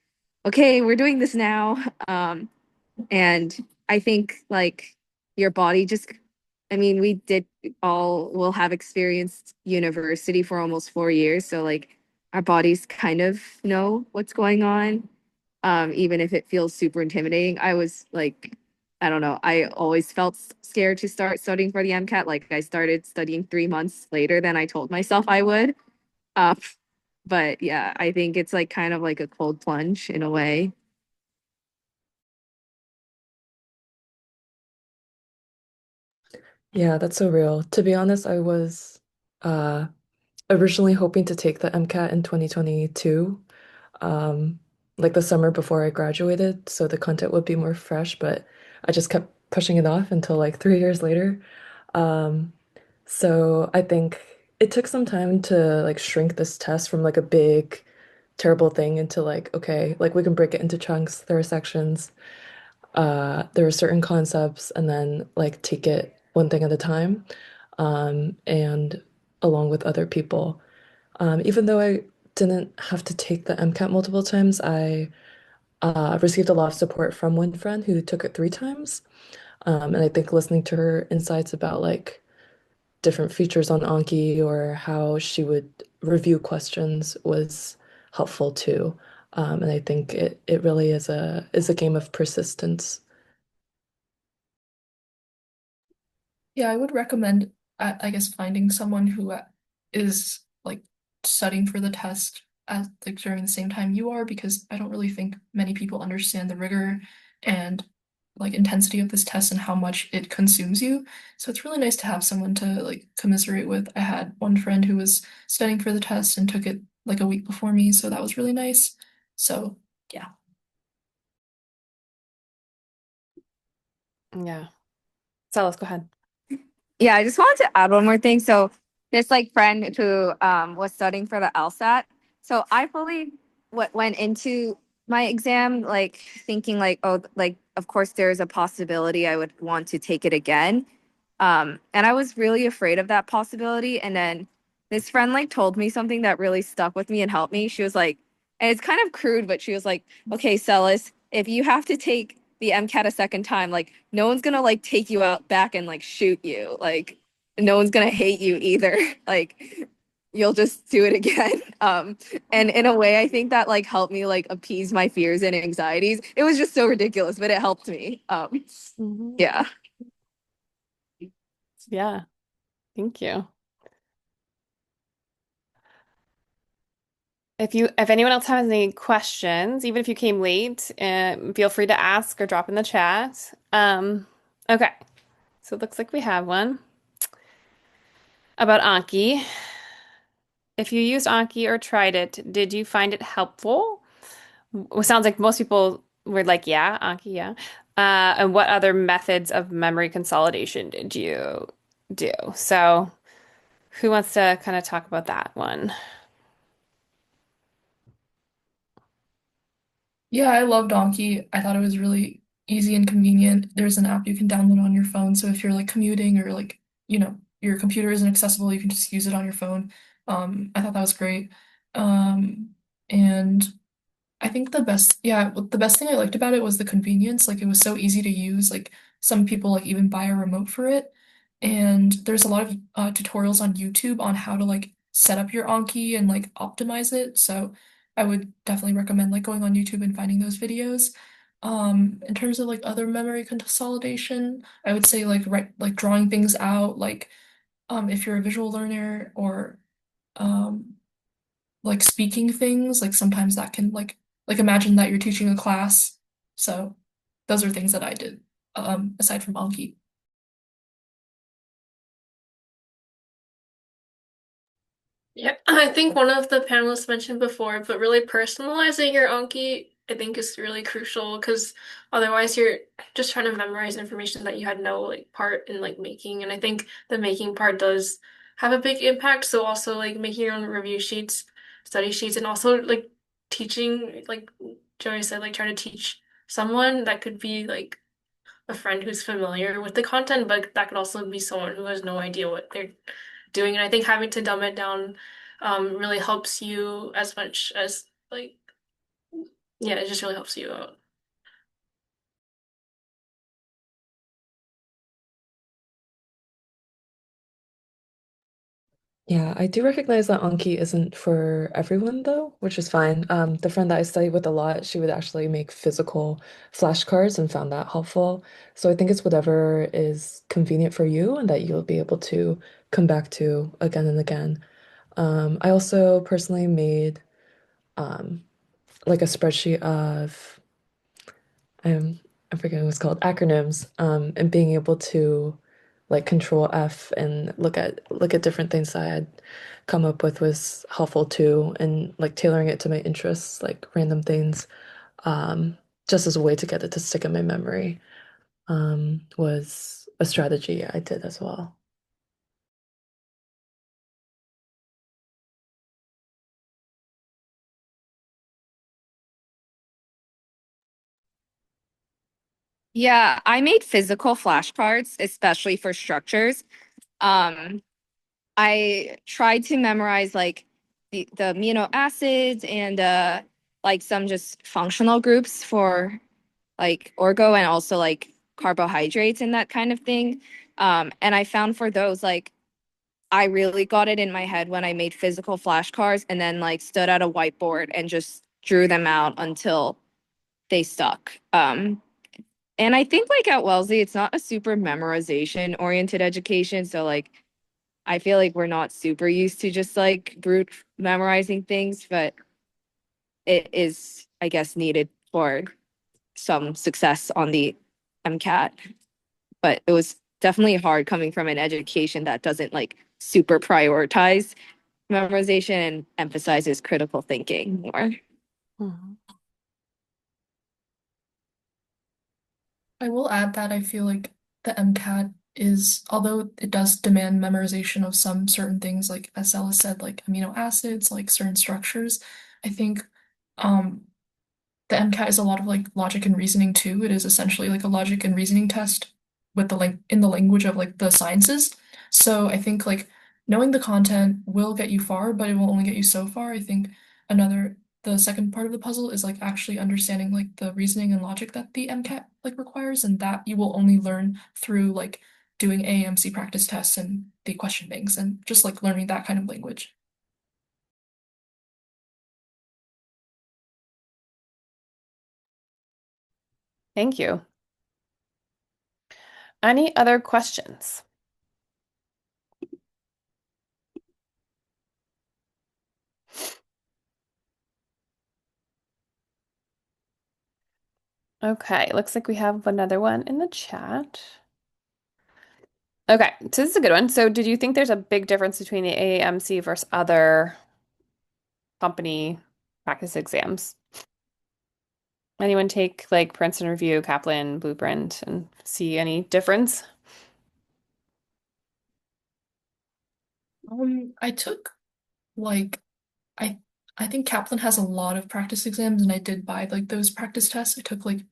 E: okay, we're doing this now. And I think like your body just, I mean, we did all will have experienced university for almost 4 years. So like our bodies kind of know what's going on, even if it feels super intimidating. I was like, I don't know, I always felt scared to start studying for the MCAT. Like I started studying 3 months later than I told myself I would. Uh, but yeah, I think it's like kind of like a cold plunge in a way.
B: Yeah, that's so real. To be honest, I was uh originally hoping to take the MCAT in 2022, um, like the summer before I graduated, so the content would be more fresh, but I just kept pushing it off until like 3 years later. Um, so I think it took some time to like shrink this test from like a big, terrible thing into like, okay, like we can break it into chunks. There are sections, there are certain concepts, and then like take it one thing at a time, and along with other people. Even though I didn't have to take the MCAT multiple times, I received a lot of support from one friend who took it 3 times. And I think listening to her insights about like different features on Anki or how she would review questions was helpful too. And I think it really is a game of persistence.
C: Yeah, I would recommend, I guess, finding someone who is like studying for the test at like during the same time you are, because I don't really think many people understand the rigor and like intensity of this test and how much it consumes you. So it's really nice to have someone to like commiserate with. I had one friend who was studying for the test and took it like a week before me, so that was really nice. So yeah.
A: Yeah. So let's go ahead.
E: Yeah, I just wanted to add one more thing. So this like friend who was studying for the LSAT. So I fully what went into my exam like thinking like, oh, like of course there's a possibility I would want to take it again. And I was really afraid of that possibility. And then this friend like told me something that really stuck with me and helped me. She was like, and it's kind of crude, but she was like, okay, Celis, if you have to take the MCAT a second time, like no one's gonna like take you out back and like shoot you. Like no one's gonna hate you either. Like you'll just do it again. And in a way, I think that like helped me like appease my fears and anxieties. It was just so ridiculous, but it helped me.
A: Mhm.
E: Yeah.
A: Yeah. Thank you. If anyone else has any questions, even if you came late, feel free to ask or drop in the chat. Okay, so it looks like we have one about Anki. If you used Anki or tried it, did you find it helpful? It sounds like most people were like, yeah, Anki, yeah. And what other methods of memory consolidation did you do? So, who wants to kind of talk about that one?
C: Yeah, I love Donkey. I thought it was really easy and convenient. There's an app you can download on your phone. So if you're like commuting or like, your computer isn't accessible, you can just use it on your phone. I thought that was great. And I think the best thing I liked about it was the convenience. Like it was so easy to use. Like some people like even buy a remote for it. And there's a lot of tutorials on YouTube on how to like set up your Anki and like optimize it. So I would definitely recommend like going on YouTube and finding those videos. In terms of like other memory consolidation, I would say like drawing things out, like if you're a visual learner or um like speaking things, like sometimes that can like imagine that you're teaching a class. So those are things that I did aside from Anki.
D: Yeah, I think one of the panelists mentioned before, but really personalizing your Anki, I think is really crucial because otherwise you're just trying to memorize information that you had no like part in like making. And I think the making part does have a big impact. So also like making your own review sheets, study sheets, and also like teaching, like Joey said, like trying to teach someone that could be like a friend who's familiar with the content, but that could also be someone who has no idea what they're doing. And I think having to dumb it down really helps you as much as like yeah, it just really helps you out.
B: Yeah, I do recognize that Anki isn't for everyone though, which is fine. The friend that I studied with a lot, she would actually make physical flashcards and found that helpful. So I think it's whatever is convenient for you and that you'll be able to come back to again and again. I also personally made um, like a spreadsheet of I'm I'm forgetting what's called acronyms, and being able to like control F and look at different things that I had come up with was helpful too, and like tailoring it to my interests, like random things, um, just as a way to get it to stick in my memory, was a strategy I did as well.
E: Yeah, I made physical flashcards, especially for structures. Um, I tried to memorize like the amino acids and like some just functional groups for like orgo and also like carbohydrates and that kind of thing. And I found for those like I really got it in my head when I made physical flashcards and then like stood at a whiteboard and just drew them out until they stuck. And I think like at Wellesley, it's not a super memorization oriented education. So like I feel like we're not super used to just like brute memorizing things, but it is, I guess, needed for some success on the MCAT. But it was definitely hard coming from an education that doesn't like super prioritize memorization and emphasizes critical thinking more.
B: Mhm.
C: I will add that I feel like the MCAT is, although it does demand memorization of some certain things, like as Ella said, like amino acids, like certain structures, I think um, the MCAT is a lot of like logic and reasoning too. It is essentially like a logic and reasoning test with the like in the language of like the sciences. So I think like knowing the content will get you far, but it will only get you so far. I think the second part of the puzzle is like actually understanding like the reasoning and logic that the MCAT like requires, and that you will only learn through like doing AAMC practice tests and the question banks and just like learning that kind of language.
A: Thank you. Any other questions? Okay, looks like we have another one in the chat. Okay, so this is a good one. So did you think there's a big difference between the AAMC versus other company practice exams? Anyone take like Princeton Review, Kaplan, Blueprint, and see any difference?
C: I took like I I think Kaplan has a lot of practice exams, and I did buy like those practice tests. I took like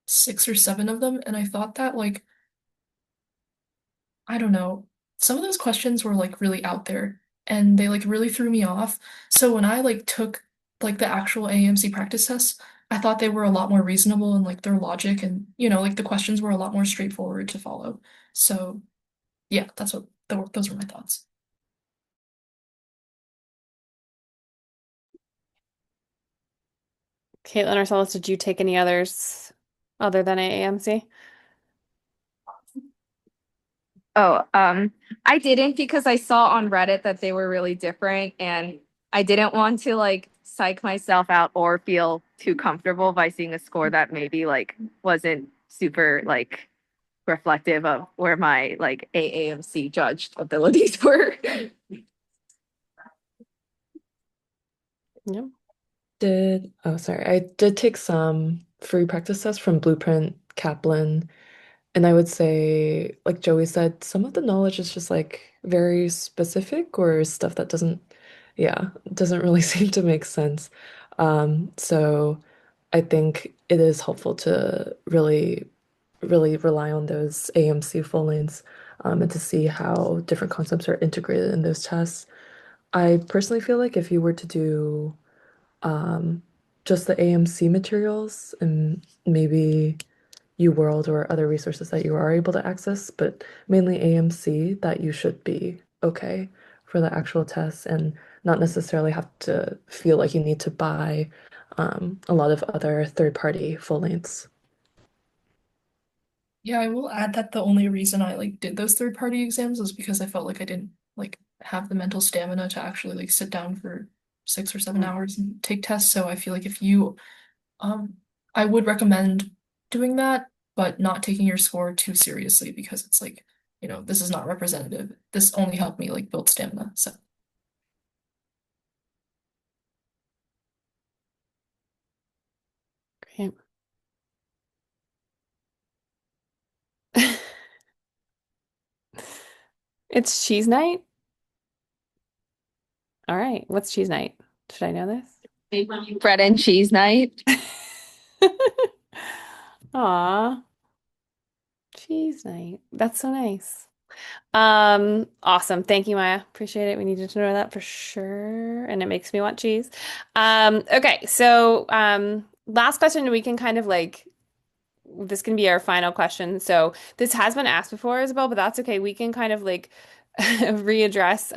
C: 6 or 7 of them, and I thought that like I don't know, some of those questions were like really out there, and they like really threw me off. So when I like took like the actual AMC practice tests, I thought they were a lot more reasonable and like their logic and like the questions were a lot more straightforward to follow. So yeah, those were my thoughts.
A: Caitlin or Celeste, did you take any others other than AAMC?
E: Oh, I didn't because I saw on Reddit that they were really different and I didn't want to like psych myself out or feel too comfortable by seeing a score that maybe like wasn't super like reflective of where my like AAMC judged abilities were.
A: Yep.
B: Sorry, I did take some free practice tests from Blueprint, Kaplan, and I would say, like Joey said, some of the knowledge is just like very specific or stuff that doesn't really seem to make sense. So I think it is helpful to really rely on those AMC full lengths, and to see how different concepts are integrated in those tests. I personally feel like if you were to do um, just the AMC materials and maybe UWorld or other resources that you are able to access, but mainly AMC, that you should be okay for the actual tests and not necessarily have to feel like you need to buy a lot of other third-party full lengths.
C: Yeah, I will add that the only reason I like did those third-party exams was because I felt like I didn't like have the mental stamina to actually like sit down for 6 or 7 hours and take tests. So I feel like if you um I would recommend doing that, but not taking your score too seriously because it's like, this is not representative. This only helped me like build stamina. So
A: Great. It's cheese night? All right. What's cheese night? Should I know
E: Bread and cheese night.
A: this? Aw, cheese night. That's so nice. Awesome. Thank you, Maya. Appreciate it. We needed to know that for sure. And it makes me want cheese. Okay, so last question, we can kind of like this can be our final question. So this has been asked before, Isabel, but that's okay. We can kind of like readdress.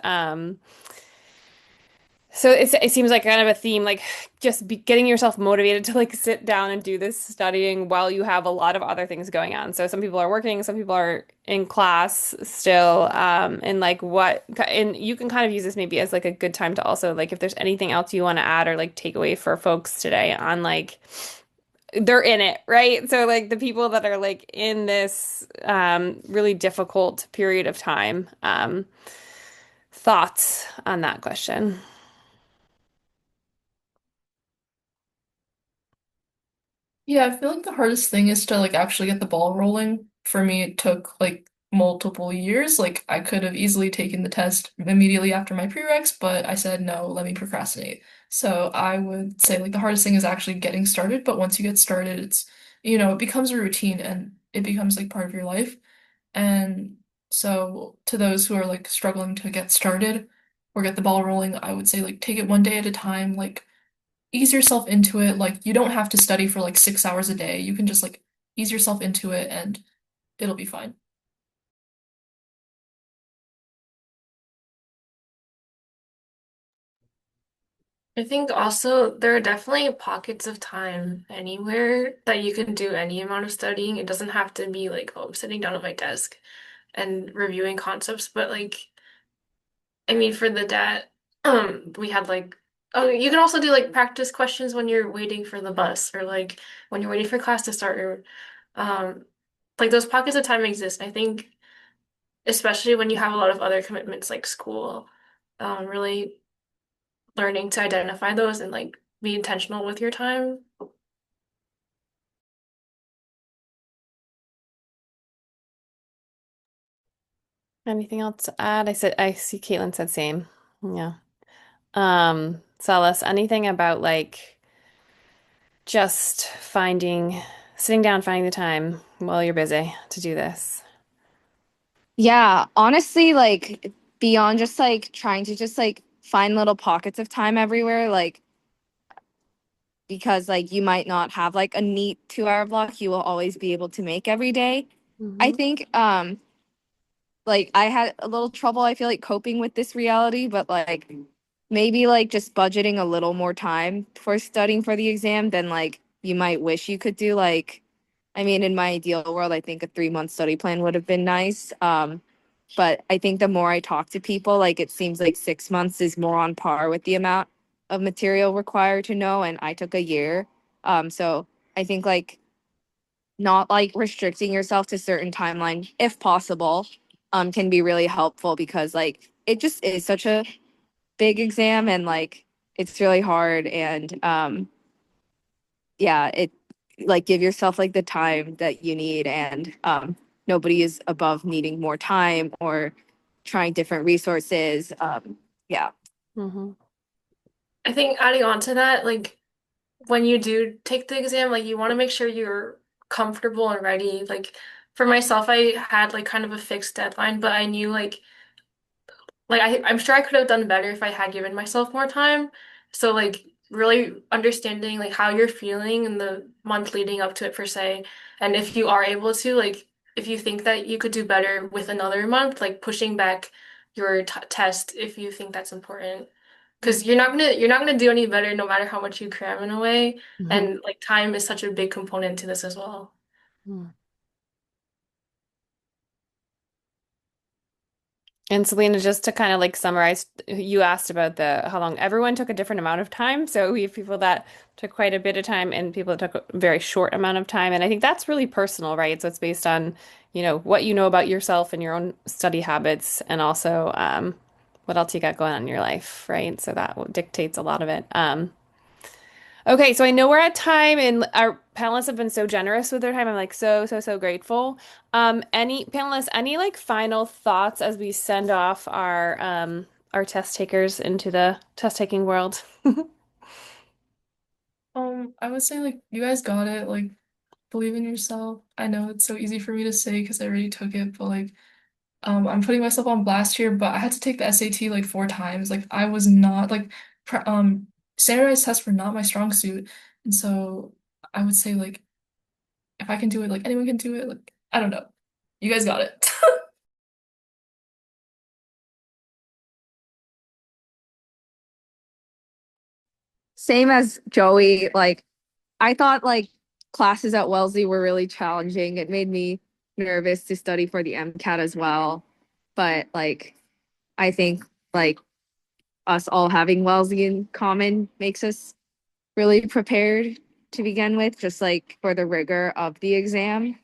A: So it seems like kind of a theme, like just getting yourself motivated to like sit down and do this studying while you have a lot of other things going on. So some people are working, some people are in class still, and like and you can kind of use this maybe as like a good time to also like if there's anything else you want to add or like take away for folks today on like they're in it, right? So like the people that are like in this really difficult period of time, thoughts on that question?
C: yeah, I feel like the hardest thing is to like actually get the ball rolling. For me, it took like multiple years. Like I could have easily taken the test immediately after my prereqs, but I said no, let me procrastinate. So I would say like the hardest thing is actually getting started, but once you get started, it becomes a routine and it becomes like part of your life. And so to those who are like struggling to get started or get the ball rolling, I would say like take it one day at a time, like ease yourself into it. Like you don't have to study for like 6 hours a day. You can just like ease yourself into it and it'll be fine.
D: I think also there are definitely pockets of time anywhere that you can do any amount of studying. It doesn't have to be like, oh, I'm sitting down at my desk and reviewing concepts, but like, I mean, for the DAT, we had like, oh, you can also do like practice questions when you're waiting for the bus or like when you're waiting for class to start or um, like those pockets of time exist. I think especially when you have a lot of other commitments like school, really learning to identify those and like be intentional with your time.
A: Anything else to add? I see Caitlin said same. Yeah. Salas, anything about like just sitting down, finding the time while you're busy to do this?
E: Yeah, honestly, like beyond just like trying to just like find little pockets of time everywhere, like because like you might not have like a neat 2 hour block you will always be able to make every day. I
A: Hmm.
E: think like I had a little trouble, I feel like coping with this reality, but like maybe like just budgeting a little more time for studying for the exam than like you might wish you could do. Like, I mean, in my ideal world, I think a 3 month study plan would have been nice. But I think the more I talk to people, like it seems like 6 months is more on par with the amount of material required to know. And I took a year. So I think like not like restricting yourself to certain timeline if possible can be really helpful because like it just is such a big exam and like it's really hard and yeah it like give yourself like the time that you need and nobody is above needing more time or trying different resources yeah.
A: Hmm.
D: I think adding on to that, like when you do take the exam, like you want to make sure you're comfortable and ready. Like for myself, I had like kind of a fixed deadline, but I knew I'm sure I could have done better if I had given myself more time. So like really understanding like how you're feeling in the month leading up to it per se. And if you are able to, like if you think that you could do better with another month, like pushing back your t test if you think that's important. Because you're not gonna do any better no matter how much you cram in a way.
A: Hmm.
D: And like time is such a big component to this as well.
A: And Selena, just to kind of like summarize, you asked about the how long everyone took a different amount of time. So we have people that took quite a bit of time and people that took a very short amount of time. And I think that's really personal, right? So it's based on, what you know about yourself and your own study habits and also what else you got going on in your life, right? So that dictates a lot of it. Okay, so I know we're at time, and our panelists have been so generous with their time. I'm like so, so, so grateful. Any panelists, any like final thoughts as we send off our test takers into the test taking world?
C: I would say like you guys got it. Like believe in yourself. I know it's so easy for me to say because I already took it, but like I'm putting myself on blast here. But I had to take the SAT like 4 times. Like I was not like pr standardized tests were not my strong suit, and so I would say like if I can do it, like anyone can do it. Like I don't know, you guys got it.
E: Same as Joey, like I thought like classes at Wellesley were really challenging. It made me nervous to study for the MCAT as well. But like I think like us all having Wellesley in common makes us really prepared to begin with, just like for the rigor of the exam.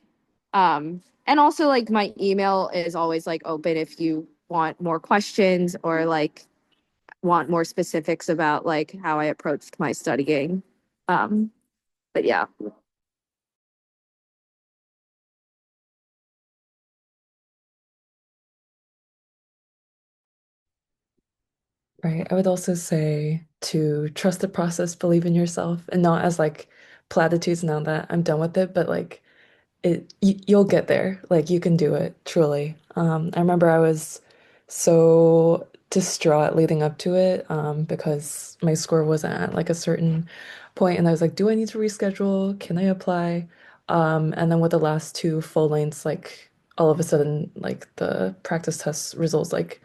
E: And also like my email is always like open if you want more questions or like want more specifics about like how I approached my studying. Um, but yeah.
B: Right. I would also say to trust the process, believe in yourself, and not as like platitudes now that I'm done with it, but like you'll get there. Like you can do it, truly. I remember I was so distraught leading up to it, because my score wasn't at like a certain point, and I was like, do I need to reschedule? Can I apply? And then with the last two full lengths, like all of a sudden, like the practice test results, like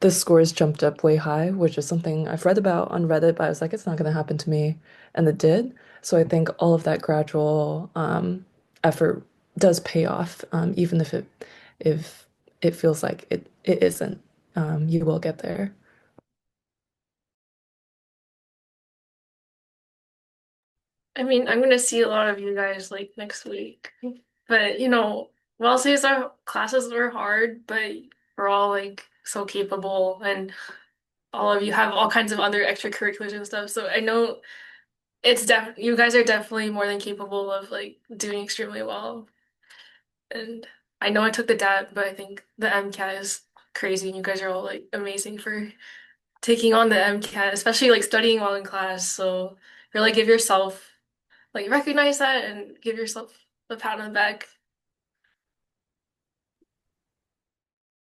B: the scores jumped up way high, which is something I've read about on Reddit, but I was like, it's not going to happen to me. And it did. So I think all of that gradual effort does pay off, even if it feels like it isn't. You will get there.
D: I mean, I'm gonna see a lot of you guys like next week. But Wednesdays our classes are hard, but we're all like so capable and all of you have all kinds of other extracurriculars and stuff. So I know you guys are definitely more than capable of like doing extremely well. And I know I took the DAT, but I think the MCAT is crazy and you guys are all like amazing for taking on the MCAT, especially like studying while in class. So really give yourself like recognize that and give yourself a pat on the back